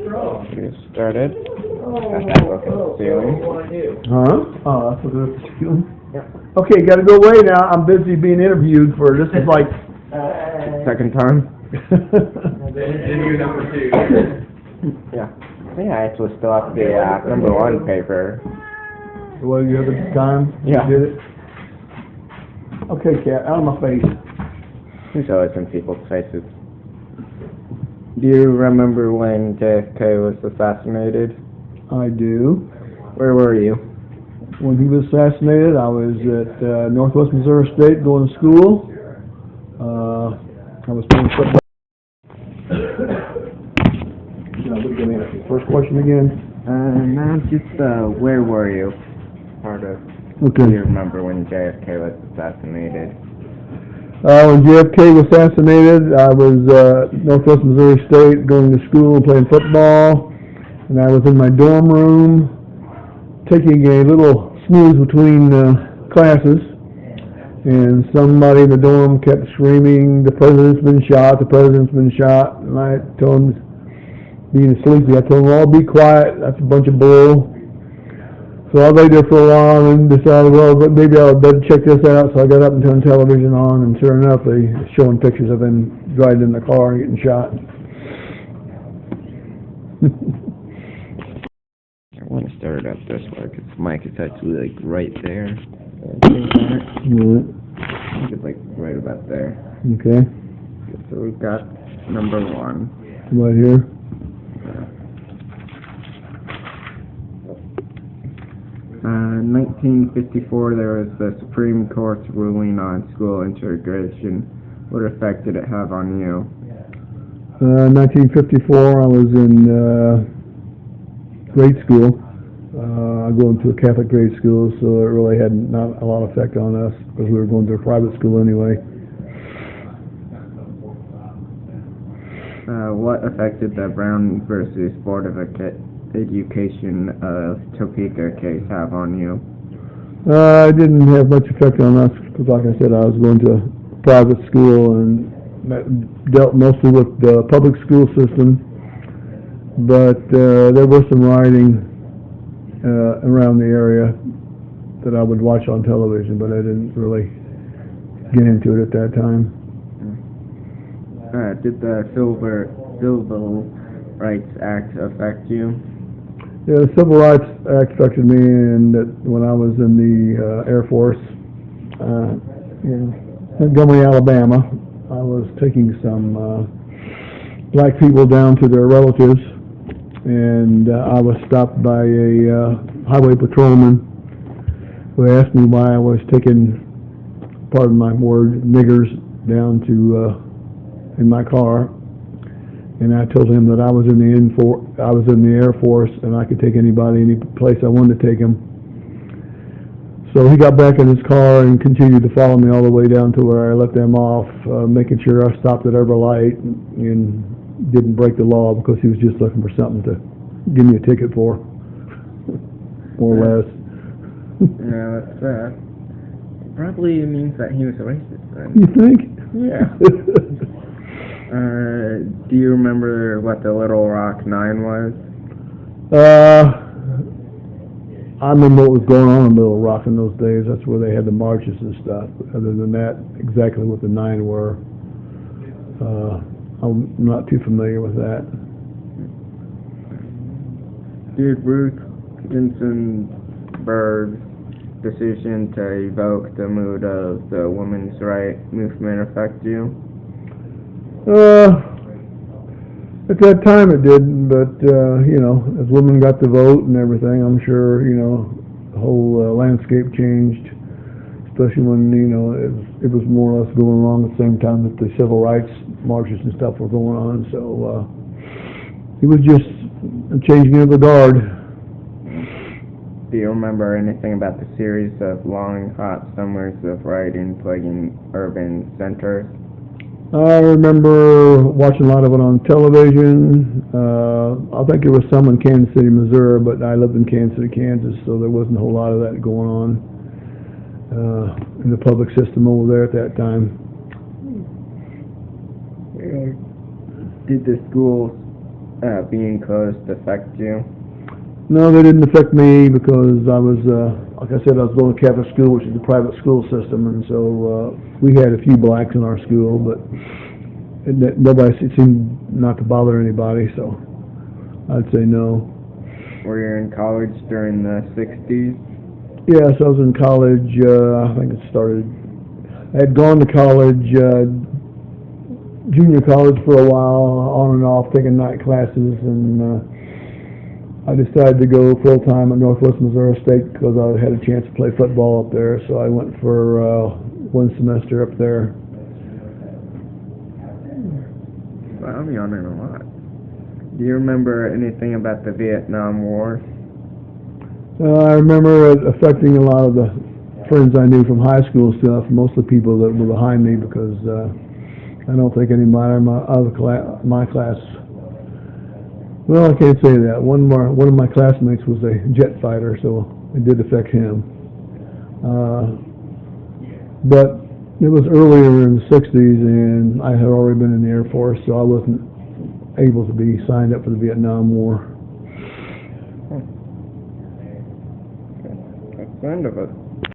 Get started. Got that look at the ceiling. Huh? Oh, that's what it is. Okay, gotta go away now. I'm busy being interviewed for, this is like... Second time? Interview number 2. Yeah. I think I actually still have the number 1 paper. Well, the other time Yeah. you did it? Okay, Kat, out of my face. He's always in people's faces. Do you remember when JFK was assassinated? I do. Where were you? When he was assassinated, I was at Northwest Missouri State going to school. I was playing football. First question again. Now just, where were you? Part of. Okay. Do you remember when JFK was assassinated? When JFK was assassinated, I was Northwest Missouri State going to school and playing football, and I was in my dorm room taking a little snooze between classes, and somebody in the dorm kept screaming, "The president's been shot, the president's been shot," and I told them, being sleepy, I told them, "All be quiet, that's a bunch of bull." So I lay there for a while and decided, well, maybe I'll better check this out. So I got up and turned television on, and sure enough, they showing pictures of him driving in the car and getting shot. I want to start it up this way because the mic is actually like right there. Right. I think it's like right about there. Okay. So we've got number 1. Right here. 1954, there was the Supreme Court's ruling on school integration. What effect did it have on you? 1954, I was in grade school. I go into a Catholic grade school, so it really had not a lot of effect on us because we were going to a private school anyway. What effect did the Brown versus Board of Education Topeka case have on you? It didn't have much effect on us because, like I said, I was going to a private school and dealt mostly with the public school system, but there was some rioting around the area that I would watch on television, but I didn't really get into it at that time. Did the Civil Rights Act affect you? Yeah, the Civil Rights Act affected me, and when I was in the Air Force in Montgomery, Alabama, I was taking some black people down to their relatives, and I was stopped by a highway patrolman who asked me why I was taking, pardon my word, niggers down to in my car. And I told him that I was in the Air Force, and I could take anybody, any place I wanted to take him. So he got back in his car and continued to follow me all the way down to where I let them off, making sure I stopped at every light and didn't break the law because he was just looking for something to give me a ticket for, more or less. Yeah, that's probably means that he was a racist then. You think? Yeah. Do you remember what the Little Rock 9 was? I remember what was going on in Little Rock in those days. That's where they had the marches and stuff. But other than that, exactly what the 9 were, I'm not too familiar with that. Did Ruth Ginsburg's decision to evoke the mood of the women's rights movement affect you? At that time it didn't, but, as women got the vote and everything, I'm sure, the whole landscape changed, especially when, it was more or less going along at the same time that the civil rights marches and stuff were going on, so, it was just a changing of the guard. Do you remember anything about the series of long, hot summers of rioting plaguing urban centers? I remember watching a lot of it on television. I think there was some in Kansas City, Missouri, but I lived in Kansas City, Kansas, so there wasn't a whole lot of that going on in the public system over there at that time. Did the schools being closed affect you? No, they didn't affect me because I was, like I said, I was going to Catholic school, which is a private school system, and so we had a few blacks in our school, but nobody it seemed not to bother anybody, so I'd say no. Were you in college during the 60s? Yes, I was in college, I think it started, I had gone to college, junior college for a while, on and off, taking night classes, and I decided to go full-time at Northwest Missouri State because I had a chance to play football up there, so I went for one semester up there. Well, I'm yawning a lot. Do you remember anything about the Vietnam War? I remember it affecting a lot of the friends I knew from high school stuff, most of the people that were behind me, because I don't think anybody in my class. Well, I can't say that. One of my classmates was a jet fighter, so it did affect him. But it was earlier in the 60s, and I had already been in the Air Force, so I wasn't able to be signed up for the Vietnam War. That's the end of it.